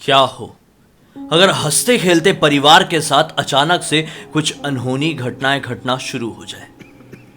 क्या हो अगर हंसते खेलते परिवार के साथ अचानक से कुछ अनहोनी घटनाएं घटना शुरू हो जाए।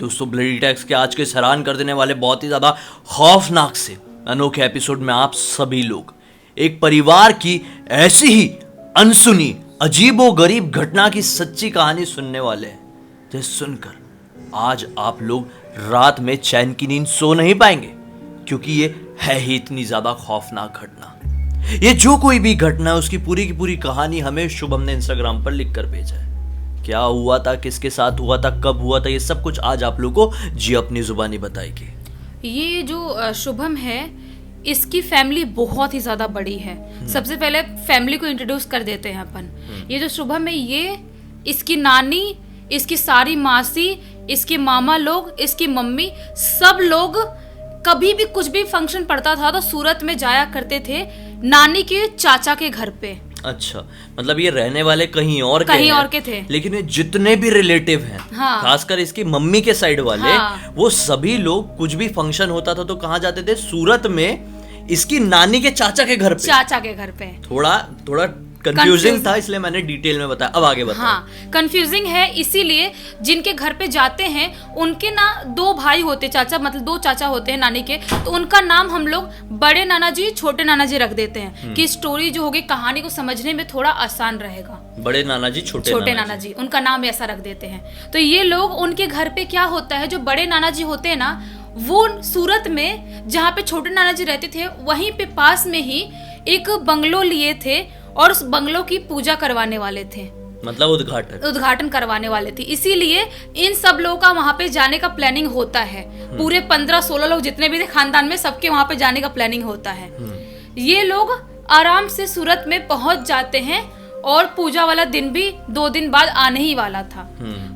दोस्तों, ब्लडी टैक्स के आज के हैरान कर देने वाले बहुत ही ज्यादा खौफनाक से अनोखे एपिसोड में आप सभी लोग एक परिवार की ऐसी ही अनसुनी अजीबो गरीब घटना की सच्ची कहानी सुनने वाले हैं, जिसे सुनकर आज आप लोग रात में चैन की नींद सो नहीं पाएंगे, क्योंकि ये है ही इतनी ज्यादा खौफनाक घटना। ये जो कोई भी घटना है उसकी पूरी की पूरी कहानी हमें शुभम ने इंस्टाग्राम पर लिख कर भेजा है। क्या हुआ था, किसके साथ हुआ था, कब हुआ था, ये सब कुछ आज आप लोगों को जी अपनी जुबानी बताएगी। ये जो शुभम है, इसकी फैमिली बहुत ही ज्यादा बड़ी है। सबसे पहले फैमिली को इंट्रोड्यूस कर देते हैं अपन। ये जो शुभम है, ये इसकी नानी, इसकी सारी मासी, इसके मामा लोग, इसकी मम्मी, सब लोग कभी भी कुछ भी फंक्शन पड़ता था तो सूरत में जाया करते थे नानी के चाचा के घर पे। अच्छा, मतलब ये रहने वाले कहीं और के थे, लेकिन ये जितने भी रिलेटिव हैं, हाँ, खासकर इसकी मम्मी के साइड वाले, हाँ, वो सभी लोग कुछ भी फंक्शन होता था तो कहाँ जाते थे? सूरत में इसकी नानी के चाचा के घर पे। थोड़ा कंफ्यूजिंग था, इसलिए मैंने डिटेल में बताया। अब आगे बताओ। हाँ, कंफ्यूजिंग है, इसीलिए जिनके घर पे जाते हैं उनके ना दो भाई होते, चाचा मतलब दो चाचा होते हैं नानी के, तो उनका नाम हम लोग बड़े नाना जी, छोटे नाना जी रख देते हैं कि स्टोरी जो होगी, कहानी को समझने में थोड़ा आसान रहेगा। बड़े नाना जी, छोटे नाना जी, उनका नाम ऐसा रख देते हैं। तो ये लोग, उनके घर पे क्या होता है, जो बड़े नाना जी होते हैं ना, वो सूरत में जहाँ पे छोटे नाना जी रहते थे, वहीं पे पास में ही एक बंगलो लिए थे और उस बंगलो की पूजा करवाने वाले थे, मतलब उद्घाटन करवाने वाले थे। इसीलिए इन सब लोगों का वहां पे जाने का प्लानिंग होता है। पूरे 15-16 लोग जितने भी थे खानदान में, सबके वहां पे जाने का प्लानिंग होता है। ये लोग आराम से सूरत में पहुंच जाते हैं और पूजा वाला दिन भी 2 दिन बाद आने ही वाला था।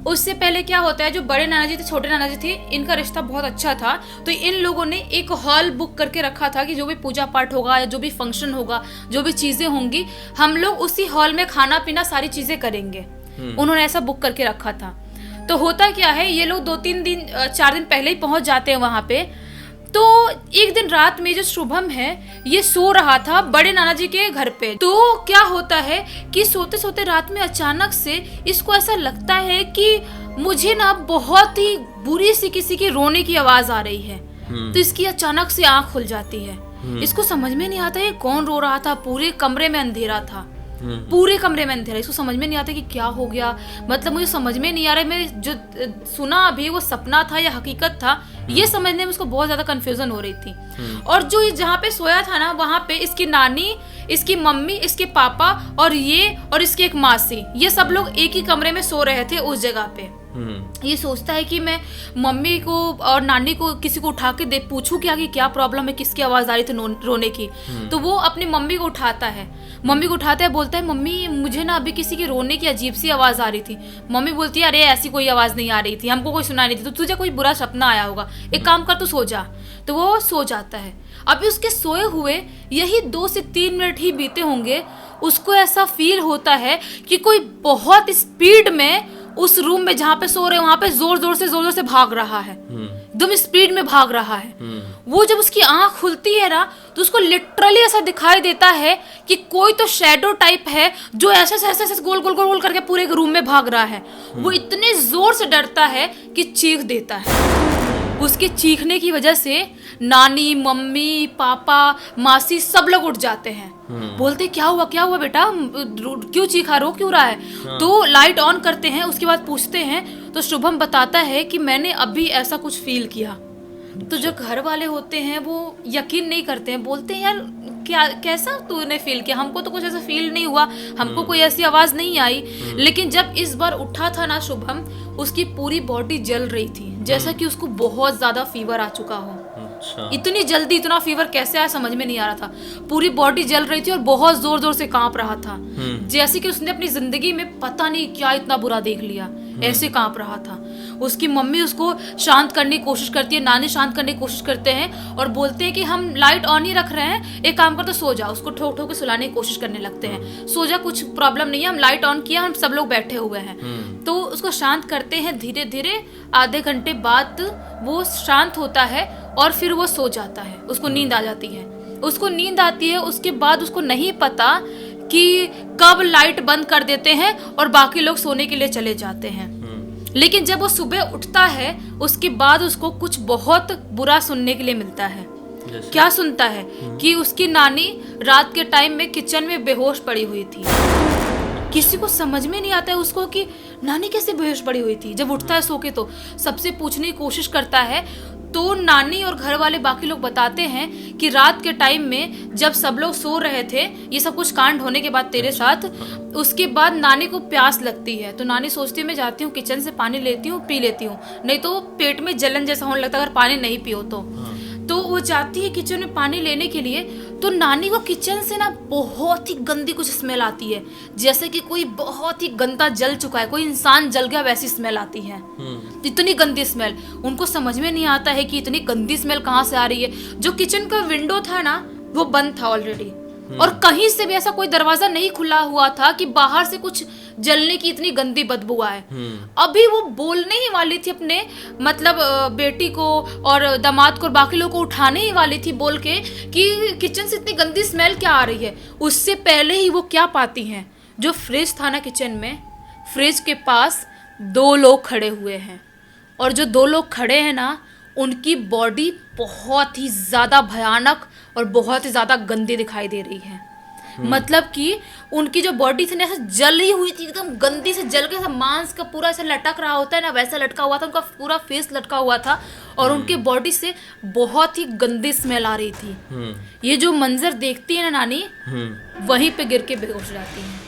उससे पहले क्या होता है, जो बड़े नाना जी थे, छोटे नाना जी थे, इनका रिश्ता बहुत अच्छा था, तो इन लोगों ने एक हॉल बुक करके रखा था कि जो भी पूजा पाठ होगा या जो भी फंक्शन होगा, जो भी चीजें होंगी, हम लोग उसी हॉल में खाना पीना सारी चीजें करेंगे। उन्होंने ऐसा बुक करके रखा था। तो होता क्या है, ये लोग 4 दिन पहले ही पहुंच जाते हैं वहां पे। तो एक दिन रात में जो शुभम है, ये सो रहा था बड़े नाना जी के घर पे। तो क्या होता है कि सोते सोते रात में अचानक से इसको ऐसा लगता है कि मुझे ना बहुत ही बुरी सी किसी की रोने की आवाज आ रही है। तो इसकी अचानक से आंख खुल जाती है। इसको समझ में नहीं आता ये कौन रो रहा था। पूरे कमरे में अंधेरा था, इसको समझ में नहीं आता कि क्या हो गया। मतलब मुझे समझ में नहीं आ रहा है, मैं जो सुना अभी वो सपना था या हकीकत था, ये समझने में उसको बहुत ज्यादा कंफ्यूजन हो रही थी। और जो जहाँ पे सोया था ना, वहाँ पे इसकी नानी, इसकी मम्मी, इसके पापा और इसकी एक मासी, ये सब लोग एक ही कमरे में सो रहे थे उस जगह पे। ये सोचता है कि मैं मम्मी को और नानी को किसी को उठा के पूछूं कि क्या प्रॉब्लम है, किसकी आवाज आ रही थी रोने की। तो वो अपनी मम्मी को उठाता है, बोलता है मम्मी मुझे ना अभी किसी की रोने की अजीब सी आवाज आ रही थी। मम्मी बोलती है अरे ऐसी कोई आवाज नहीं आ रही थी, हमको कोई सुना नहीं थी, तो तुझे कोई बुरा सपना आया होगा, एक काम कर तू सो जा। तो वो सो जाता है। अभी उसके सोए हुए यही 2 से 3 मिनट ही बीते होंगे, उसको ऐसा फील होता है कि कोई बहुत स्पीड में उस रूम में जहाँ पे सो रहे वहां पे जोर जोर से भाग रहा है, एकदम स्पीड में भाग रहा है। वो जब उसकी आंख खुलती है ना, तो उसको लिटरली ऐसा दिखाई देता है कि कोई तो शैडो टाइप है जो ऐसे गोल करके पूरे रूम में भाग रहा है। वो इतने जोर से डरता है कि चीख देता है। उसके चीखने की वजह से नानी, मम्मी, पापा, मासी सब लोग उठ जाते हैं। बोलते क्या हुआ बेटा, क्यों चीखा, रो क्यों रहा है? तो लाइट ऑन करते हैं, उसके बाद पूछते हैं, तो शुभम बताता है कि मैंने अभी ऐसा कुछ फील किया। तो जो घर वाले होते हैं वो यकीन नहीं करते हैं, बोलते हैं यार क्या, कैसा तूने फील किया, हमको तो कुछ ऐसा फील नहीं हुआ, हमको कोई ऐसी आवाज नहीं आई। लेकिन जब इस बार उठा था ना शुभम, उसकी पूरी बॉडी जल रही थी, जैसा कि उसको बहुत ज्यादा फीवर आ चुका हो। अच्छा। इतनी जल्दी इतना फीवर कैसे आया समझ में नहीं आ रहा था। पूरी बॉडी जल रही थी और बहुत जोर जोर से कांप रहा था, जैसे कि उसने अपनी जिंदगी में पता नहीं क्या इतना बुरा देख लिया, ऐसे कांप रहा था। उसकी मम्मी उसको शांत करने की कोशिश करती है, नानी शांत करने की कोशिश करते हैं और बोलते हैं कि हम लाइट ऑन ही रख रहे हैं, एक काम कर तो सो जा। उसको ठोक ठोक के सुलाने की कोशिश करने लगते हैं, सो जा, कुछ प्रॉब्लम नहीं है, हम लाइट ऑन किया, हम सब लोग बैठे हुए हैं। तो उसको शांत करते हैं धीरे धीरे। आधे घंटे बाद वो शांत होता है और फिर वो सो जाता है, उसको नींद आ जाती है। उसको नींद आती है, उसके बाद उसको नहीं पता कि कब लाइट बंद कर देते हैं और बाकी लोग सोने के लिए चले जाते हैं। लेकिन जब वो सुबह उठता है उसके बाद उसको कुछ बहुत बुरा सुनने के लिए मिलता है। क्या सुनता है कि उसकी नानी रात के टाइम में किचन में बेहोश पड़ी हुई थी। किसी को समझ में नहीं आता है उसको कि नानी कैसे बेहोश पड़ी हुई थी। जब उठता है सो के तो सबसे पूछने की कोशिश करता है तो नानी और घर वाले बाकी लोग बताते हैं कि रात के टाइम में जब सब लोग सो रहे थे, ये सब कुछ कांड होने के बाद तेरे साथ, उसके बाद नानी को प्यास लगती है तो नानी सोचती है मैं जाती हूँ किचन से पानी लेती हूँ, पी लेती हूँ, नहीं तो पेट में जलन जैसा होने लगता है अगर पानी नहीं पियो तो वो जाती है किचन में पानी लेने के लिए। तो नानी को किचन से ना बहुत ही गंदी कुछ स्मेल आती है, जैसे कि कोई बहुत ही गंदा जल चुका है, कोई इंसान जल गया वैसी स्मेल आती है। इतनी गंदी स्मेल, उनको समझ में नहीं आता है कि इतनी गंदी स्मेल कहाँ से आ रही है। जो किचन का विंडो था ना वो बंद था ऑलरेडी, और कहीं से भी ऐसा कोई दरवाजा नहीं खुला हुआ था कि बाहर से कुछ जलने की इतनी गंदी बदबू आए। अभी वो बोलने ही वाली थी अपने मतलब बेटी को और दामाद को और बाकी लोगों को उठाने ही वाली थी बोल के कि किचन से इतनी गंदी स्मेल क्या आ रही है। उससे पहले ही वो क्या पाती हैं, जो फ्रिज था ना किचन में, फ्रिज के पास 2 लोग खड़े हुए हैं, और जो 2 लोग खड़े हैं ना उनकी बॉडी बहुत ही ज़्यादा भयानक और बहुत ही ज़्यादा गंदी दिखाई दे रही है। मतलब कि उनकी जो बॉडी थी ना ऐसे जली हुई थी, एकदम गंदी से जल के, ऐसा मांस का पूरा ऐसा लटक रहा होता है ना वैसा लटका हुआ था, उनका पूरा फेस लटका हुआ था और उनके बॉडी से बहुत ही गंदी स्मेल आ रही थी। ये जो मंजर देखती है ना नानी, वहीं पे गिर के बेहोश हो जाती है।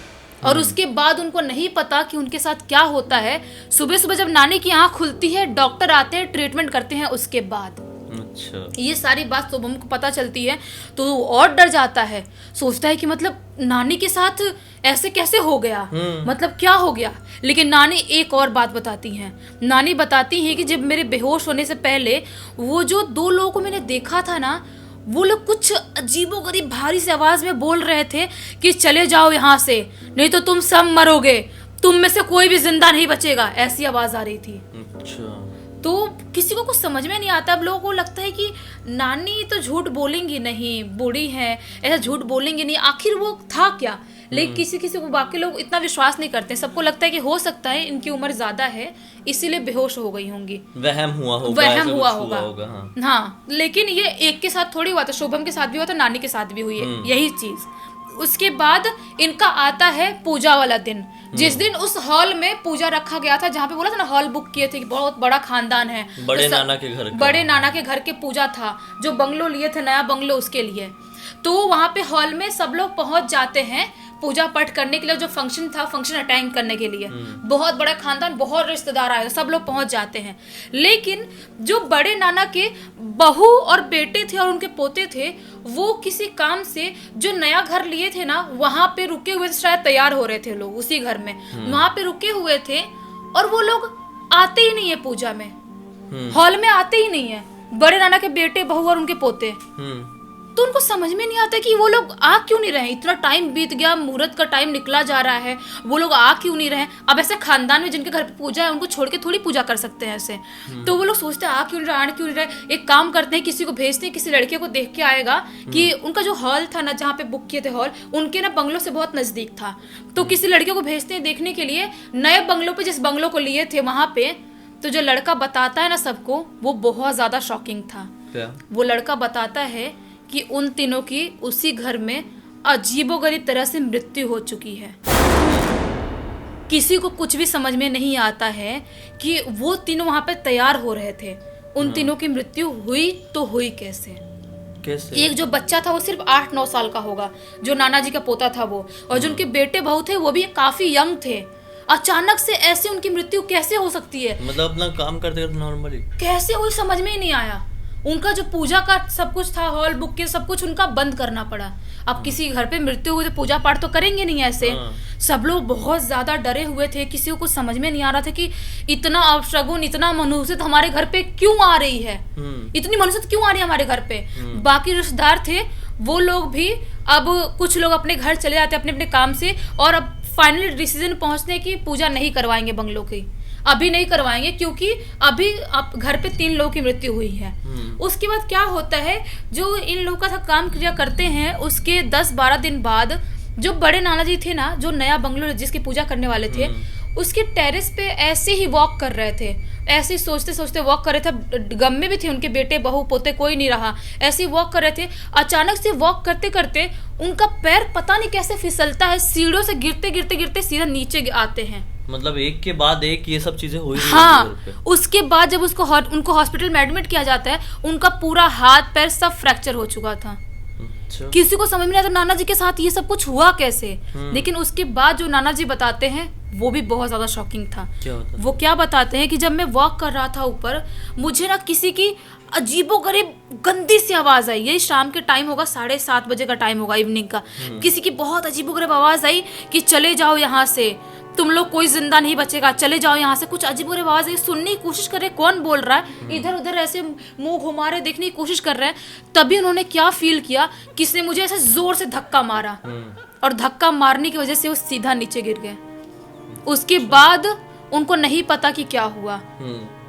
और उसके बाद उनको नहीं पता कि उनके साथ क्या होता है। सुबह सुबह जब नानी की आँख खुलती है, डॉक्टर आते हैं, ट्रीटमेंट करते हैं, उसके बाद अच्छा ये सारी बात शुभम को पता चलती है तो और डर जाता है, सोचता है कि मतलब नानी के साथ ऐसे कैसे हो गया, मतलब क्या हो गया। लेकिन नानी एक और बात बताती हैं। नानी बताती हैं कि जब मेरे बेहोश होने से पहले वो जो 2 लोगों को मैंने देखा था ना, वो लोग कुछ अजीबोगरीब भारी सी आवाज में बोल रहे थे कि चले जाओ यहाँ से, नहीं तो तुम सब मरोगे, तुम में से कोई भी जिंदा नहीं बचेगा, ऐसी आवाज आ रही थी। अच्छा। तो किसी को कुछ समझ में नहीं आता। अब लोगों को लगता है कि नानी तो झूठ बोलेंगी नहीं, बूढ़ी है, ऐसा झूठ बोलेंगी नहीं, आखिर वो था क्या। लेकिन किसी किसी को बाकी लोग इतना विश्वास नहीं करते, सबको लगता है कि हो सकता है इनकी उम्र ज्यादा है इसीलिए बेहोश हो गई होंगी, वहम हुआ होगा। हाँ, लेकिन ये एक के साथ थोड़ी हुआ था, शुभम के साथ भी हुआ था, नानी के साथ भी हुई है यही चीज। उसके बाद इनका आता है पूजा वाला दिन, जिस दिन उस हॉल में पूजा रखा गया था, जहाँ पे बोला था ना हॉल बुक किए थे कि बहुत बड़ा खानदान है, बड़े नाना के घर के पूजा था, जो बंगलो लिए थे नया बंगलो उसके लिए। तो वहाँ पे हॉल में सब लोग पहुंच जाते हैं पूजा पाठ करने के लिए, जो फंक्शन था फंक्शन अटेंड करने के लिए। बहुत बड़ा खानदान, बहुत रिश्तेदार आए, सब लोग पहुंच जाते हैं। लेकिन जो बड़े नाना के बहू और बेटे थे और उनके पोते थे, वो किसी काम से जो नया घर लिए थे ना वहां पे रुके हुए थे, शायद तैयार हो रहे थे लोग उसी घर में, वहां पे रुके हुए थे और वो लोग आते ही नहीं है पूजा में, हॉल में आते ही नहीं है बड़े नाना के बेटे बहू और उनके पोते। तो उनको समझ में नहीं आता कि वो लोग आ क्यों नहीं रहे। इतना टाइम बीत गया, मुहूर्त का टाइम निकला जा रहा है, वो लोग आ क्यों नहीं रहे। अब ऐसे खानदान में जिनके घर पे पूजा है उनको छोड़ के थोड़ी पूजा कर सकते हैं ऐसे। तो वो लोग सोचते हैं आ क्यों नहीं रहे, एक काम करते हैं किसी को भेजते हैं, किसी लड़के को देख के आएगा कि उनका जो हॉल था ना जहाँ पे बुक किए थे हॉल, उनके ना बंगलों से बहुत नजदीक था, तो किसी लड़के को भेजते हैं देखने के लिए नए बंगलों पे, जिस बंगलों को लिए थे वहां पे। तो जो लड़का बताता है ना सबको, वो बहुत ज्यादा शॉकिंग था। वो लड़का बताता है कि उन तीनों की उसी घर में अजीबोगरीब तरह से मृत्यु हो चुकी है। किसी को कुछ भी समझ में नहीं आता है कि वो तीनों वहां पे तैयार हो रहे थे, उन तीनों की मृत्यु हुई तो हुई कैसे। एक जो बच्चा था वो सिर्फ 8-9 साल का होगा, जो नाना जी का पोता था वो, और जो उनके बेटे बहू थे वो भी काफी यंग थे। अचानक से ऐसे उनकी मृत्यु कैसे हो सकती है, मतलब अपना काम करते नॉर्मली कैसे हुई समझ में ही नहीं आया। उनका जो पूजा का सब कुछ था, हॉल बुक के सब कुछ उनका बंद करना पड़ा। अब किसी घर पे मृत्यु हुई तो पूजा पाठ तो करेंगे नहीं ऐसे। सब लोग बहुत ज्यादा डरे हुए थे, किसी को कुछ समझ में नहीं आ रहा था कि इतना अपशगुन, इतना मनुष्य हमारे घर पे क्यों आ रही है, इतनी मनुष्य क्यों आ रही है हमारे घर पे। बाकी रिश्तेदार थे वो लोग भी, अब कुछ लोग अपने घर चले जाते अपने अपने काम से, और अब फाइनल डिसीजन पहुंचने की पूजा नहीं करवाएंगे बंगलों की, अभी नहीं करवाएंगे क्योंकि अभी आप घर पे 3 लोगों की मृत्यु हुई है। उसके बाद क्या होता है, जो इन लोगों का काम क्रिया करते हैं उसके 10-12 दिन बाद जो बड़े नाना जी थे ना, जो नया बंगलो जिसकी पूजा करने वाले थे, उसके टेरेस पे ऐसे ही वॉक कर रहे थे, ऐसे ही सोचते सोचते वॉक कर रहे थे। गम में भी थे, उनके बेटे बहू पोते कोई नहीं रहा, ऐसे ही वॉक कर रहे थे। अचानक से वॉक करते करते उनका पैर पता नहीं कैसे फिसलता है, सीढ़ियों से गिरते गिरते गिरते सीधा नीचे आते हैं। मतलब एक के बाद एक ये सब चीजें हो ही रही हैं हाँ, घर पे। उसके बाद जब उनको हॉस्पिटल में एडमिट किया जाता है, उनका पूरा हाथ पैर सब फ्रैक्चर हो चुका था। अच्छा। किसी को समझ में नहीं आता नाना जी के साथ ये सब कुछ हुआ कैसे। लेकिन उसके बाद जो नाना जी बताते हैं वो भी बहुत ज्यादा शॉकिंग था। क्या होता? वो क्या बताते हैं कि जब मैं वॉक कर रहा था ऊपर, मुझे ना किसी की अजीबोगरीब गंदी सी आवाज आई। यही शाम के टाइम होगा, 7:30 बजे का टाइम होगा इवनिंग का। किसी की बहुत अजीबोगरीब आवाज आई कि चले जाओ यहाँ से, तुम लोग कोई जिंदा नहीं बचेगा, चले जाओ यहाँ से। कुछ अजीबोगरीब आवाज आई, सुनने की कोशिश कर रहे कौन बोल रहा है, इधर उधर ऐसे मुंह घुमा रहे, देखने की कोशिश कर रहे हैं। तभी उन्होंने क्या फील किया, किसी ने मुझे ऐसे जोर से धक्का मारा, और धक्का मारने की वजह से वो सीधा नीचे गिर गए। उसके बाद उनको नहीं पता कि क्या हुआ।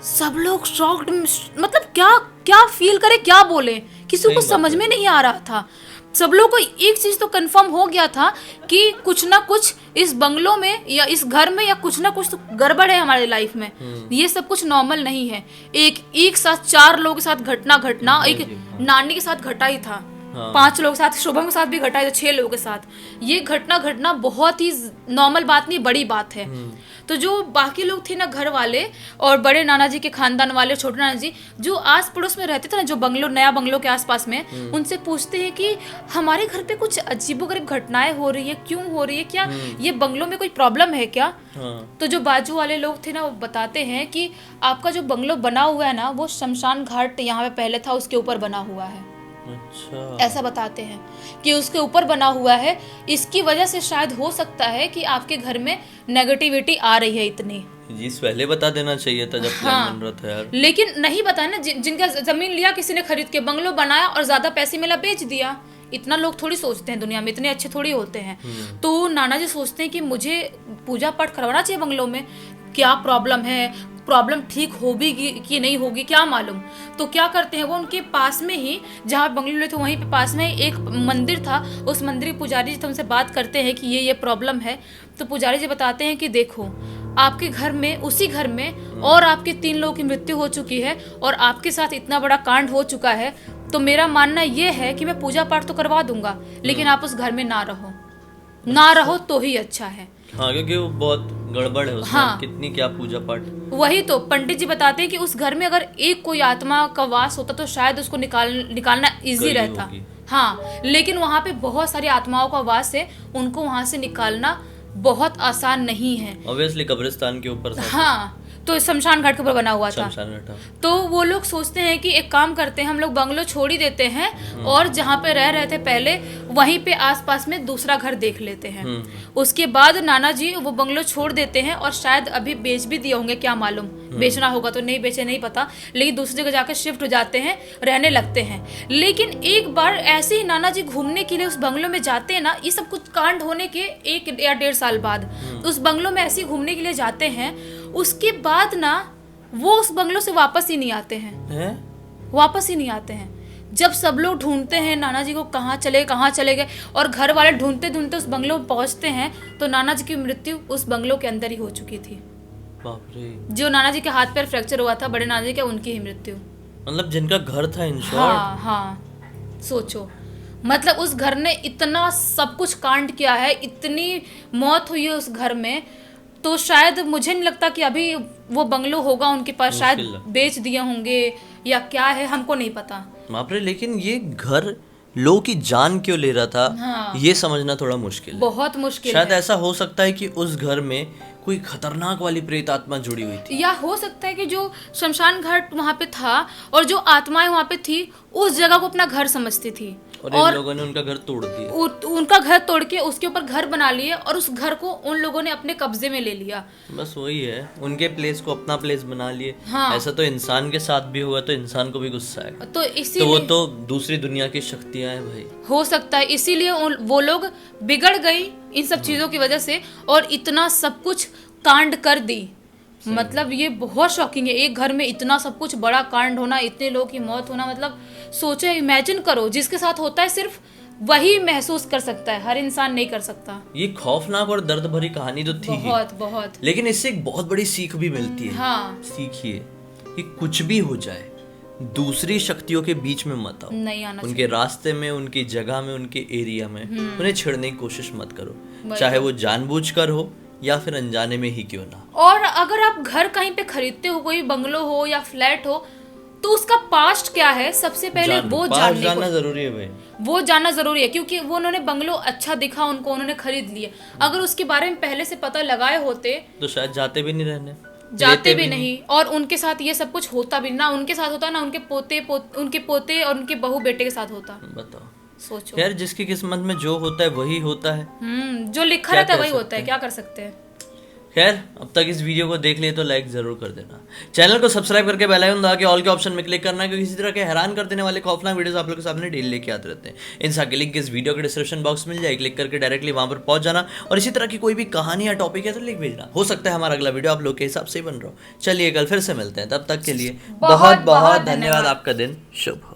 सब लोग शॉक्ड, मतलब क्या क्या फील करे, क्या बोले, किसी को समझ में नहीं आ रहा था। सब लोग को एक चीज तो कंफर्म हो गया था कि कुछ ना कुछ इस बंगलों में या इस घर में या कुछ ना कुछ तो गड़बड़ है हमारे लाइफ में। ये सब कुछ नॉर्मल नहीं है। एक साथ 4 लोगों के साथ घटना एक नानी के साथ घटा ही था, 5 लोगों के साथ, शुभम के साथ भी घटा है, तो 6 लोगों के साथ ये घटना बहुत ही नॉर्मल बात नहीं, बड़ी बात है। तो जो बाकी लोग थे ना, घर वाले और बड़े नाना जी के खानदान वाले, छोटे नाना जी जो आस पड़ोस में रहते थे ना, जो नया बंगलो के आसपास में, उनसे पूछते हैं कि हमारे घर पे कुछ अजीबोगरीब घटनाएं हो रही है, क्यों हो रही है, क्या ये बंगलो में कोई प्रॉब्लम है क्या? तो जो बाजू वाले लोग थे ना, वो बताते हैं कि आपका जो बंगलो बना हुआ है ना, वो शमशान घाट यहाँ पे पहले था, उसके ऊपर बना हुआ है। अच्छा। ऐसा बताते हैं कि उसके ऊपर बना हुआ है, इसकी वजह से शायद हो सकता है कि आपके घर में नेगेटिविटी आ रही है इतनी। जी पहले बता देना चाहिए था जब प्लान बन रहा था यार। लेकिन नहीं बताया ना, जिनका जमीन लिया किसी ने खरीद के, बंगलो बनाया और ज्यादा पैसे मिला बेच दिया। इतना लोग थोड़ी सोचते हैं दुनिया में, इतने अच्छे थोड़ी होते हैं। तो नाना जी सोचते हैं कि मुझे पूजा पाठ करवाना चाहिए बंगलों में, क्या प्रॉब्लम है, प्रॉब्लम ठीक होगी कि नहीं होगी क्या मालूम। तो क्या करते हैं, वो उनके पास में ही जहाँ बंगलो थे वहीं पे पास में एक मंदिर था, उस मंदिर के पुजारी जी थे, उनसे बात करते हैं कि ये प्रॉब्लम है। तो पुजारी जी बताते हैं कि देखो, आपके घर में, उसी घर में और आपके 3 लोगों की मृत्यु हो चुकी है और आपके साथ इतना बड़ा कांड हो चुका है, तो मेरा मानना ये है कि मैं पूजा पाठ तो करवा दूंगा, लेकिन आप उस घर में ना रहो तो ही अच्छा है। हाँ, क्योंकि वो बहुत गड़बड़ है उसमें। हाँ। कितनी क्या पूजा पाठ। वही तो पंडित जी बताते हैं कि उस घर में अगर एक कोई आत्मा का वास होता तो शायद उसको निकालना इजी रहता। हाँ, लेकिन वहाँ पे बहुत सारी आत्माओं का वास है, उनको वहाँ से निकालना बहुत आसान नहीं है। ऑब्वियसली कब्रिस्तान के ऊपर था। हाँ, तो शमशान घाट के ऊपर बना हुआ था। तो वो लोग सोचते हैं कि एक काम करते हैं, हम लोग बंगलो छोड़ ही देते हैं और जहाँ पे रह रहे थे पहले वहीं पे आसपास में दूसरा घर देख लेते हैं। उसके बाद नाना जी वो बंगलो छोड़ देते हैं और शायद अभी बेच भी दिए होंगे, क्या मालूम, बेचना होगा तो नहीं बेचे नहीं पता, लेकिन दूसरी जगह जाकर शिफ्ट हो जाते हैं, रहने लगते हैं। लेकिन एक बार ऐसे ही नाना जी घूमने के लिए उस बंगलो में जाते हैं ना, ये सब कुछ कांड होने के 1 या 1.5 साल बाद उस बंगलो में ऐसे ही घूमने के लिए जाते हैं। उसके बाद ना वो उस बंगलो से वापस ही नहीं आते हैं, वापस ही नहीं आते हैं। जब सब लोग ढूंढते हैं नाना जी को, कहाँ चले गए, और घर वाले ढूंढते ढूंढते उस बंगलो में पहुंचते हैं, तो नाना जी की मृत्यु उस बंगलो के अंदर ही हो चुकी थी। बाप रे। जो नाना जी के हाथ पैर फ्रैक्चर हुआ था, बड़े नाना जी का, उनकी ही मृत्यु। मतलब जिनका घर था इन शॉर्ट। हाँ, सोचो, मतलब उस घर ने इतना सब कुछ कांड किया है, इतनी मौत हुई है उस घर में, तो शायद मुझे नहीं लगता कि अभी वो बंगलो होगा उनके पास, शायद बेच दिए होंगे या क्या है, हमको नहीं पता। बाप रे, लेकिन ये घर लोगों की जान क्यों ले रहा था? हाँ। ये समझना थोड़ा मुश्किल है। बहुत मुश्किल शायद है। ऐसा हो सकता है कि उस घर में कोई खतरनाक वाली प्रेत आत्मा जुड़ी हुई थी, या हो सकता है कि जो शमशान घाट वहाँ पे था और जो आत्माएं वहाँ पे थी, उस जगह को अपना घर समझती थी और इन लोगों ने उनका घर तोड़ दिया। उनका घर तोड़ के उसके ऊपर घर बना लिए और उस घर को उन लोगों ने अपने कब्जे में ले लिया। बस वही है, उनके प्लेस को अपना प्लेस बना लिए। हाँ। ऐसा तो इंसान के साथ भी हुआ, तो इंसान को भी गुस्सा आएगा। तो इसीलिए तो वो तो दूसरी दुनिया की शक्तियां हैं भाई, हो सकता है इसीलिए वो लोग बिगड़ गई इन सब चीजों की वजह से और इतना सब कुछ कांड कर दी। मतलब ये बहुत शॉकिंग है, एक घर में इतना सब कुछ बड़ा कांड होना, इतने लोगों की मौत होना, मतलब सोचो, इमेजिन करो, जिसके साथ होता है सिर्फ वही महसूस कर सकता है, हर इंसान नहीं कर सकता। ये खौफनाक और दर्द भरी कहानी तो थी ही, बहुत बहुत। लेकिन इससे एक बहुत बड़ी सीख भी मिलती है। हाँ, सीखिए कि कुछ भी हो जाए दूसरी शक्तियों के बीच में मत आओ, नहीं आना उनके रास्ते में, उनकी जगह में, उनके एरिया में उन्हें छेड़ने की कोशिश मत करो, चाहे वो जानबूझकर हो या फिर अनजाने में ही क्यों ना। और अगर आप घर कहीं पे खरीदते हो, कोई बंगलो हो या फ्लैट हो, तो उसका पास्ट क्या है सबसे पहले वो जानना जरूरी है भाई, वो जानना जरूरी है, क्योंकि वो उन्होंने बंगलो अच्छा दिखा उनको, उन्होंने खरीद लिए। अगर उसके बारे में पहले से पता लगाए होते तो शायद जाते भी नहीं रहने, जाते भी नहीं, और उनके साथ ये सब कुछ होता भी ना, उनके साथ होता ना उनके पोते और उनके बहू बेटे के साथ होता। बताओ, सोचो यार जिसकी किस्मत में जो होता है वही होता है। जो लिखा रहता है वही होता है, क्या कर सकते हैं। खैर, अब तक इस वीडियो को देख लिए तो लाइक जरूर कर देना, चैनल को सब्सक्राइब करके बेल आइकन दबा के ऑल के ऑप्शन में क्लिक करना, क्योंकि इसी तरह के हैरान कर देने वाले खौफनाक वीडियोस आप लोगों के सामने डेली लेके आते रहते हैं। इन सबके लिंक इस वीडियो के डिस्क्रिप्शन बॉक्स में मिल जाए, क्लिक करके डायरेक्टली वहां पर पहुंच जाना, और इसी तरह की कोई भी कहानी या टॉपिक है तो लिख भेजना, हो सकता है हमारा अगला वीडियो आप लोग के हिसाब से ही बन रहा हो। चलिए कल फिर से मिलते हैं, तब तक के लिए बहुत बहुत धन्यवाद। आपका दिन शुभ हो।